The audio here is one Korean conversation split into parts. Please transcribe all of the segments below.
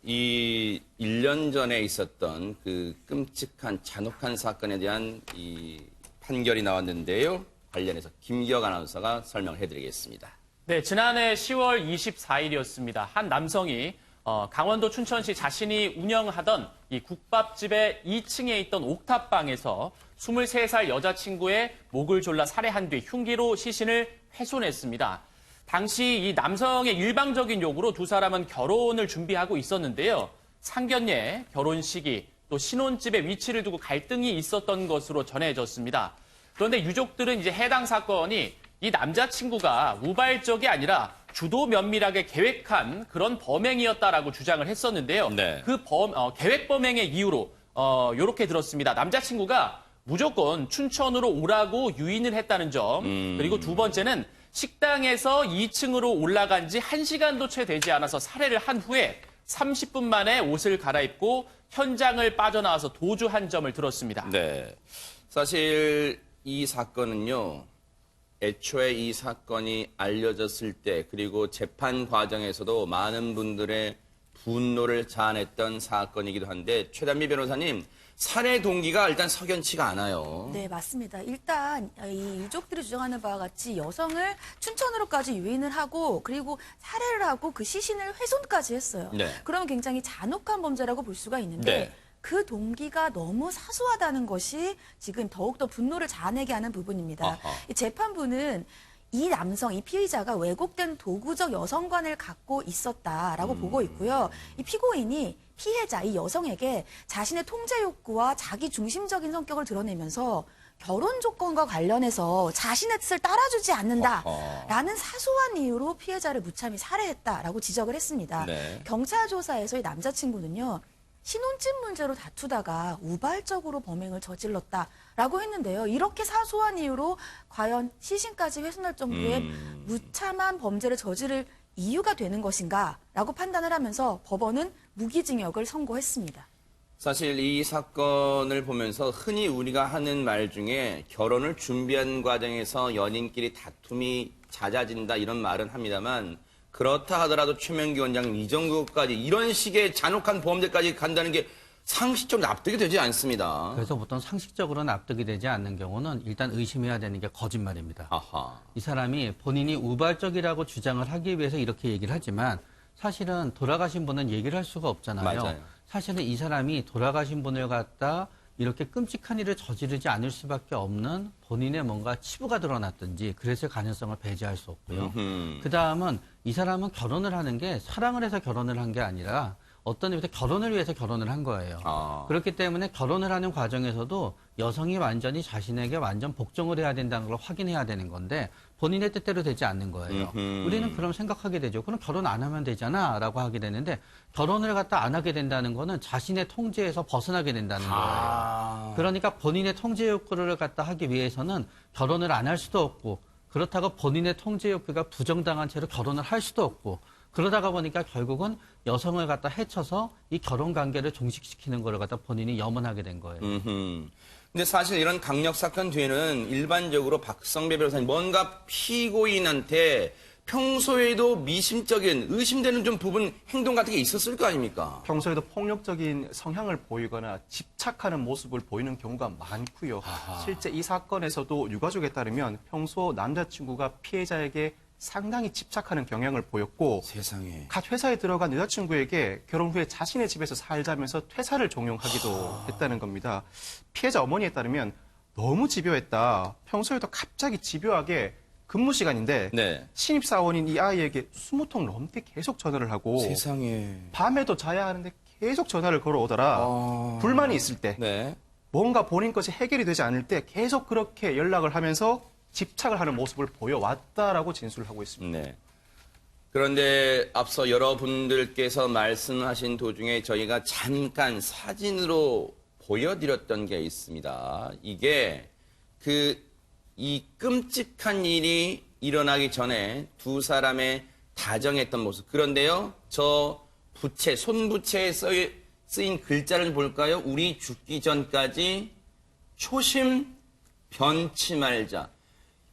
이 1년 전에 있었던 그 끔찍한 잔혹한 사건에 대한 이 판결이 나왔는데요. 관련해서 김기혁 아나운서가 설명을 해드리겠습니다. 네, 지난해 10월 24일이었습니다. 한 남성이 강원도 춘천시 자신이 운영하던 이 국밥집의 2층에 있던 옥탑방에서 23살 여자친구의 목을 졸라 살해한 뒤 흉기로 시신을 훼손했습니다. 당시 이 남성의 일방적인 요구로 두 사람은 결혼을 준비하고 있었는데요. 상견례, 결혼 시기, 또 신혼집의 위치를 두고 갈등이 있었던 것으로 전해졌습니다. 그런데 유족들은 이제 해당 사건이 이 남자친구가 우발적이 아니라 주도 면밀하게 계획한 그런 범행이었다라고 주장을 했었는데요. 네. 그 계획 범행의 이유로 이렇게 들었습니다. 남자친구가 무조건 춘천으로 오라고 유인을 했다는 점. 그리고 두 번째는 식당에서 2층으로 올라간 지 1시간도 채 되지 않아서 살해를 한 후에 30분 만에 옷을 갈아입고 현장을 빠져나와서 도주한 점을 들었습니다. 네. 사실 이 사건은요. 애초에 이 사건이 알려졌을 때 그리고 재판 과정에서도 많은 분들의 분노를 자아냈던 사건이기도 한데 최단미 변호사님, 살해 동기가 일단 석연치가 않아요. 네, 맞습니다. 일단 이 유족들이 주장하는 바와 같이 여성을 춘천으로까지 유인을 하고 그리고 살해를 하고 그 시신을 훼손까지 했어요. 네. 그러면 굉장히 잔혹한 범죄라고 볼 수가 있는데 네. 그 동기가 너무 사소하다는 것이 지금 더욱더 분노를 자아내게 하는 부분입니다. 아하. 이 재판부는 이 남성, 이 피의자가 왜곡된 도구적 여성관을 갖고 있었다라고 보고 있고요. 이 피고인이 피해자, 이 여성에게 자신의 통제 욕구와 자기 중심적인 성격을 드러내면서 결혼 조건과 관련해서 자신의 뜻을 따라주지 않는다라는 사소한 이유로 피해자를 무참히 살해했다라고 지적을 했습니다. 네. 경찰 조사에서 이 남자친구는요. 신혼집 문제로 다투다가 우발적으로 범행을 저질렀다라고 했는데요. 이렇게 사소한 이유로 과연 시신까지 훼손할 정도의 무참한 범죄를 저지를 이유가 되는 것인가라고 판단을 하면서 법원은 무기징역을 선고했습니다. 사실 이 사건을 보면서 흔히 우리가 하는 말 중에 결혼을 준비하는 과정에서 연인끼리 다툼이 잦아진다 이런 말은 합니다만 그렇다 하더라도 최명기 원장님 이 정도까지 이런 식의 잔혹한 범죄까지 간다는 게 상식적으로 납득이 되지 않습니다. 그래서 보통 상식적으로 납득이 되지 않는 경우는 일단 의심해야 되는 게 거짓말입니다. 아하. 이 사람이 본인이 우발적이라고 주장을 하기 위해서 이렇게 얘기를 하지만 사실은 돌아가신 분은 얘기를 할 수가 없잖아요. 맞아요. 사실은 이 사람이 돌아가신 분을 갖다 이렇게 끔찍한 일을 저지르지 않을 수밖에 없는 본인의 뭔가 치부가 드러났든지 그랬을 가능성을 배제할 수 없고요. 그다음은 이 사람은 결혼을 하는 게 사랑을 해서 결혼을 한 게 아니라 어떤 의미에서 결혼을 위해서 결혼을 한 거예요. 그렇기 때문에 결혼을 하는 과정에서도 여성이 완전히 자신에게 완전 복종을 해야 된다는 걸 확인해야 되는 건데 본인의 뜻대로 되지 않는 거예요. 우리는 그럼 생각하게 되죠. 그럼 결혼 안 하면 되잖아 라고 하게 되는데 결혼을 갖다 안 하게 된다는 거는 자신의 통제에서 벗어나게 된다는 거예요. 그러니까 본인의 통제 욕구를 갖다 하기 위해서는 결혼을 안 할 수도 없고 그렇다고 본인의 통제 욕구가 부정당한 채로 결혼을 할 수도 없고 그러다가 보니까 결국은 여성을 갖다 해쳐서 이 결혼 관계를 종식시키는 걸 갖다 본인이 염원하게 된 거예요. 근데 사실 이런 강력 사건 뒤에는 일반적으로 박성배 변호사님 뭔가 피고인한테 평소에도 미심적인 의심되는 좀 부분 행동 같은 게 있었을 거 아닙니까? 평소에도 폭력적인 성향을 보이거나 집착하는 모습을 보이는 경우가 많고요. 실제 이 사건에서도 유가족에 따르면 평소 남자친구가 피해자에게 상당히 집착하는 경향을 보였고 세상에. 갓 회사에 들어간 여자친구에게 결혼 후에 자신의 집에서 살자면서 퇴사를 종용하기도 했다는 겁니다. 피해자 어머니에 따르면 너무 집요했다. 평소에도 갑자기 집요하게 근무 시간인데 네. 신입사원인 이 아이에게 20통 넘게 계속 전화를 하고 세상에. 밤에도 자야 하는데 계속 전화를 걸어오더라. 불만이 있을 때 네. 뭔가 본인 것이 해결이 되지 않을 때 계속 그렇게 연락을 하면서 집착을 하는 모습을 보여왔다라고 진술을 하고 있습니다. 네. 그런데 앞서 여러분들께서 말씀하신 도중에 저희가 잠깐 사진으로 보여드렸던 게 있습니다. 이게 이 끔찍한 일이 일어나기 전에 두 사람의 다정했던 모습. 그런데요, 저 부채, 손부채에 쓰인 글자를 볼까요? 우리 죽기 전까지 초심 변치 말자.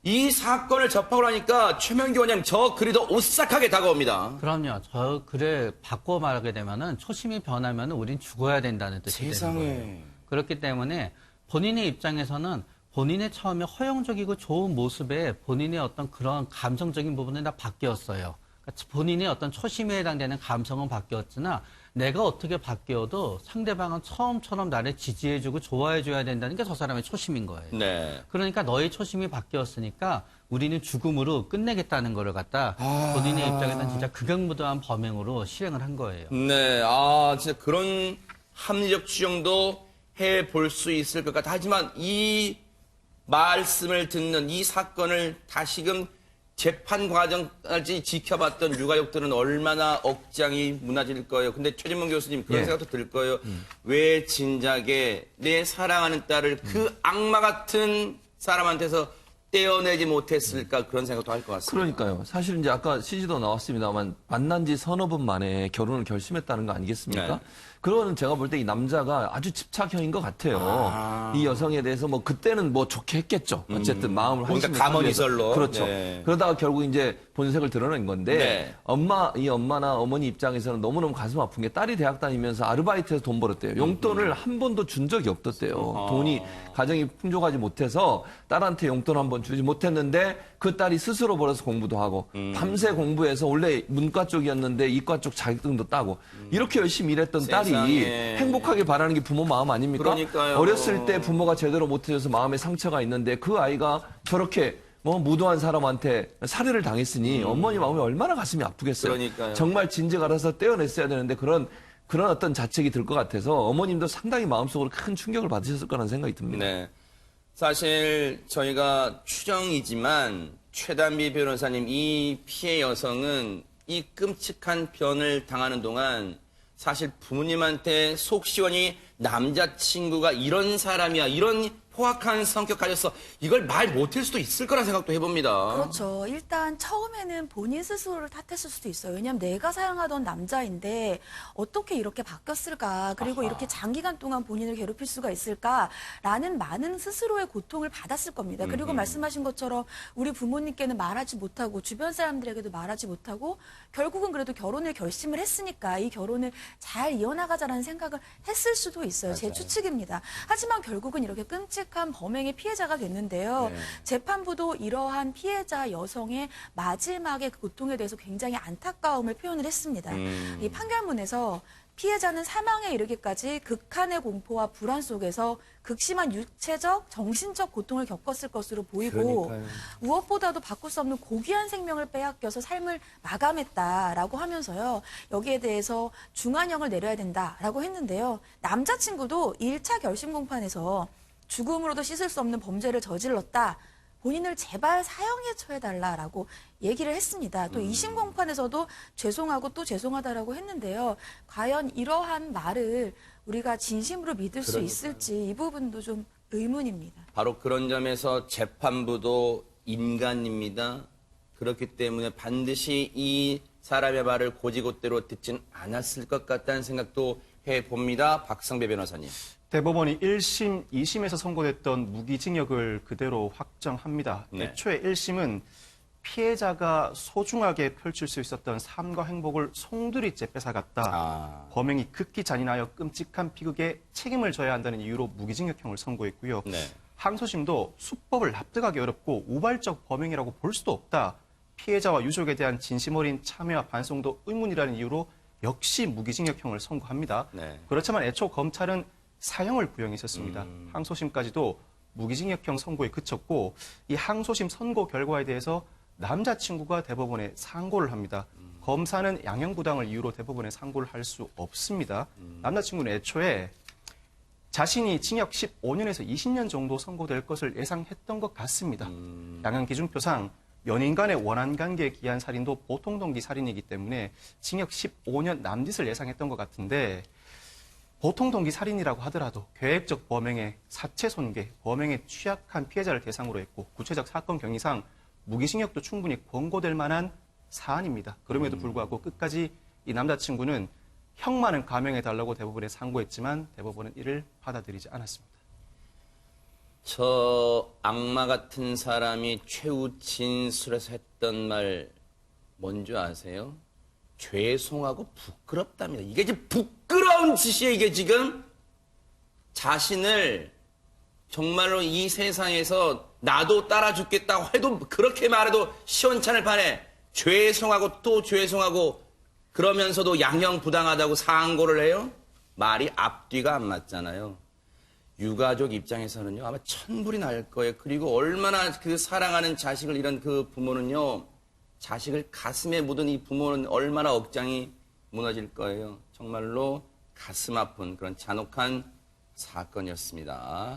이 사건을 접하고 나니까 최명기 원장님 저 글이 더 오싹하게 다가옵니다. 그럼요. 저 글을 바꿔 말하게 되면은 초심이 변하면 우린 죽어야 된다는 뜻이 되는 거예요. 그렇기 때문에 본인의 입장에서는 본인의 처음에 허용적이고 좋은 모습에 본인의 어떤 그런 감성적인 부분은 다 바뀌었어요. 그러니까 본인의 어떤 초심에 해당되는 감성은 바뀌었으나 내가 어떻게 바뀌어도 상대방은 처음처럼 나를 지지해주고 좋아해줘야 된다는 게 저 사람의 초심인 거예요. 네. 그러니까 너의 초심이 바뀌었으니까 우리는 죽음으로 끝내겠다는 거를 갖다 본인의 입장에서는 진짜 극악무도한 범행으로 실행을 한 거예요. 네. 진짜 그런 합리적 추정도 해볼 수 있을 것 같아. 하지만 이 말씀을 듣는 이 사건을 다시금 재판 과정까지 지켜봤던 유가족들은 얼마나 억장이 무너질 거예요. 근데 최진문 교수님 그런 생각도 들 거예요. 왜 진작에 내 사랑하는 딸을 그 악마 같은 사람한테서 떼어내지 못했을까 그런 생각도 할 것 같습니다. 그러니까요. 사실 이제 아까 CG도 나왔습니다만 만난 지 서너 번 만에 결혼을 결심했다는 거 아니겠습니까? 네. 그거는 제가 볼 때 이 남자가 아주 집착형인 것 같아요. 이 여성에 대해서 뭐 그때는 뭐 좋게 했겠죠. 어쨌든 마음을 그러니까 한심히 감언이설로. 그렇죠. 네. 그러다가 결국 이제 본색을 드러낸 건데 네. 이 엄마나 어머니 입장에서는 너무너무 가슴 아픈 게 딸이 대학 다니면서 아르바이트해서 돈 벌었대요. 용돈을 한 번도 준 적이 없었대요. 돈이 가정이 풍족하지 못해서 딸한테 용돈 한 번 주지 못했는데 그 딸이 스스로 벌어서 공부도 하고 밤새 공부해서 원래 문과 쪽이었는데 이과 쪽 자격증도 따고 이렇게 열심히 일했던 딸이 세상에. 행복하게 바라는 게 부모 마음 아닙니까? 그러니까요. 어렸을 때 부모가 제대로 못해줘서 마음에 상처가 있는데 그 아이가 저렇게 무도한 사람한테 살해를 당했으니 어머니 마음이 얼마나 가슴이 아프겠어요. 그러니까요. 정말 진즉 알아서 떼어냈어야 되는데 그런 어떤 자책이 들 것 같아서 어머님도 상당히 마음속으로 큰 충격을 받으셨을 거라는 생각이 듭니다. 네. 사실 저희가 추정이지만 최단비 변호사님 이 피해 여성은 이 끔찍한 변을 당하는 동안 사실 부모님한테 속 시원히 남자친구가 이런 사람이야, 이런 포악한 성격 가졌어, 이걸 말 못할 수도 있을 거란 생각도 해봅니다. 그렇죠. 일단 처음에는 본인 스스로를 탓했을 수도 있어요. 왜냐하면 내가 사랑하던 남자인데 어떻게 이렇게 바뀌었을까? 그리고 이렇게 장기간 동안 본인을 괴롭힐 수가 있을까라는 많은 스스로의 고통을 받았을 겁니다. 그리고 말씀하신 것처럼 우리 부모님께는 말하지 못하고 주변 사람들에게도 말하지 못하고 결국은 그래도 결혼을 결심을 했으니까 이 결혼을 잘 이어나가자라는 생각을 했을 수도 있어요. 제 추측입니다. 하지만 결국은 이렇게 끔찍한 범행의 피해자가 됐는데요. 재판부도 이러한 피해자 여성의 마지막의 그 고통에 대해서 굉장히 안타까움을 표현을 했습니다. 이 판결문에서 피해자는 사망에 이르기까지 극한의 공포와 불안 속에서 극심한 육체적, 정신적 고통을 겪었을 것으로 보이고 그러니까요. 무엇보다도 바꿀 수 없는 고귀한 생명을 빼앗겨서 삶을 마감했다라고 하면서요. 여기에 대해서 중한형을 내려야 된다라고 했는데요. 남자친구도 1차 결심 공판에서 죽음으로도 씻을 수 없는 범죄를 저질렀다. 본인을 제발 사형에 처해달라라고 얘기를 했습니다. 또 2심 공판에서도 죄송하고 또 죄송하다라고 했는데요. 과연 이러한 말을 우리가 진심으로 믿을 수 있을지 이 부분도 좀 의문입니다. 바로 그런 점에서 재판부도 인간입니다. 그렇기 때문에 반드시 이 사람의 말을 고지고대로 듣진 않았을 것 같다는 생각도 해봅니다. 박성배 변호사님. 대법원이 1심, 2심에서 선고됐던 무기징역을 그대로 확정합니다. 네. 애초에 1심은 피해자가 소중하게 펼칠 수 있었던 삶과 행복을 송두리째 뺏어갔다. 범행이 극히 잔인하여 끔찍한 비극에 책임을 져야 한다는 이유로 무기징역형을 선고했고요. 네. 항소심도 수법을 납득하기 어렵고 우발적 범행이라고 볼 수도 없다. 피해자와 유족에 대한 진심 어린 참여와 반성도 의문이라는 이유로 역시 무기징역형을 선고합니다. 네. 그렇지만 애초 검찰은 사형을 구형했었습니다. 항소심까지도 무기징역형 선고에 그쳤고 이 항소심 선고 결과에 대해서 남자친구가 대법원에 상고를 합니다. 검사는 양형부당을 이유로 대법원에 상고를 할 수 없습니다. 남자친구는 애초에 자신이 징역 15년에서 20년 정도 선고될 것을 예상했던 것 같습니다. 양형기준표상 연인 간의 원한 관계에 기한 살인도 보통 동기 살인이기 때문에 징역 15년 남짓을 예상했던 것 같은데 보통 동기 살인이라고 하더라도 계획적 범행에 사체 손괴, 범행에 취약한 피해자를 대상으로 했고 구체적 사건 경위상 무기징역도 충분히 권고될 만한 사안입니다. 그럼에도 불구하고 끝까지 이 남자친구는 형만은 감형해달라고 대법원에 상고했지만 대법원은 이를 받아들이지 않았습니다. 저 악마 같은 사람이 최후 진술에서 했던 말 뭔지 아세요? 죄송하고 부끄럽답니다. 이게 지금 부끄러운 짓이에요, 이게 지금. 자신을 정말로 이 세상에서 나도 따라 죽겠다고 해도 그렇게 말해도 시원찮을 판에 죄송하고 또 죄송하고 그러면서도 양형부당하다고 상고를 해요? 말이 앞뒤가 안 맞잖아요. 유가족 입장에서는요, 아마 천불이 날 거예요. 그리고 얼마나 그 사랑하는 자식을 잃은 그 부모는요, 자식을 가슴에 묻은 이 부모는 얼마나 억장이 무너질 거예요. 정말로 가슴 아픈 그런 잔혹한 사건이었습니다.